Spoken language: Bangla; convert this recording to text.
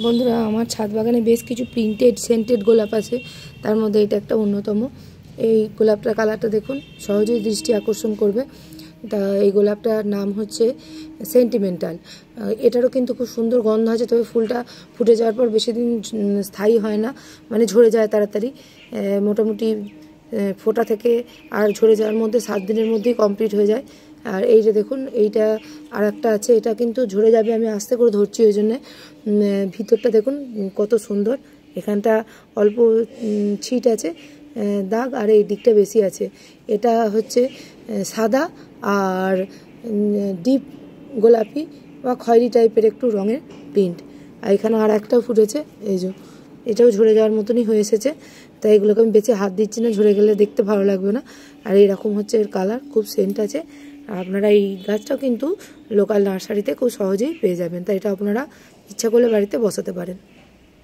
বন্ধুরা, আমার ছাদ বাগানে বেশ কিছু প্রিন্টেড সেন্টেড গোলাপ আছে, তার মধ্যে এটা একটা অন্যতম। এই গোলাপটার কালারটা দেখুন, সহজেই দৃষ্টি আকর্ষণ করবে। তা এই গোলাপটার নাম হচ্ছে সেন্টিমেন্টাল। এটারও কিন্তু খুব সুন্দর গন্ধ আছে, তবে ফুলটা ফুটে যাওয়ার পর বেশি দিন স্থায়ী হয় না, মানে ঝরে যায় তাড়াতাড়ি। মোটামুটি ফোটা থেকে আর ঝরে যাওয়ার মধ্যে 7 দিনের মধ্যেই কমপ্লিট হয়ে যায়। আর এই যে দেখুন, এইটা আর একটা আছে, এটা কিন্তু ঝরে যাবে, আমি আস্তে করে ধরছি ওই জন্যে। ভিতরটা দেখুন কত সুন্দর, এখানটা অল্প ছিট আছে দাগ, আর এই দিকটা বেশি আছে। এটা হচ্ছে সাদা আর ডিপ গোলাপি বা খয়েরি টাইপের একটু রঙের প্রিন্ট। আর এখানে আর একটাও ফুটেছে, এই যে এটাও ঝরে যাওয়ার মতনই হয়ে এসেছে। তাই এগুলোকে আমি বেছে হাত দিচ্ছি না, ঝরে গেলে দেখতে ভালো লাগবে না। আর এইরকম হচ্ছে এর কালার, খুব সেন্ট আছে। আপনারা এই গাছটাও কিন্তু লোকাল নার্সারিতে খুব সহজেই পেয়ে যাবেন, তাই এটা আপনারা ইচ্ছা করলে বাড়িতে বসাতে পারেন।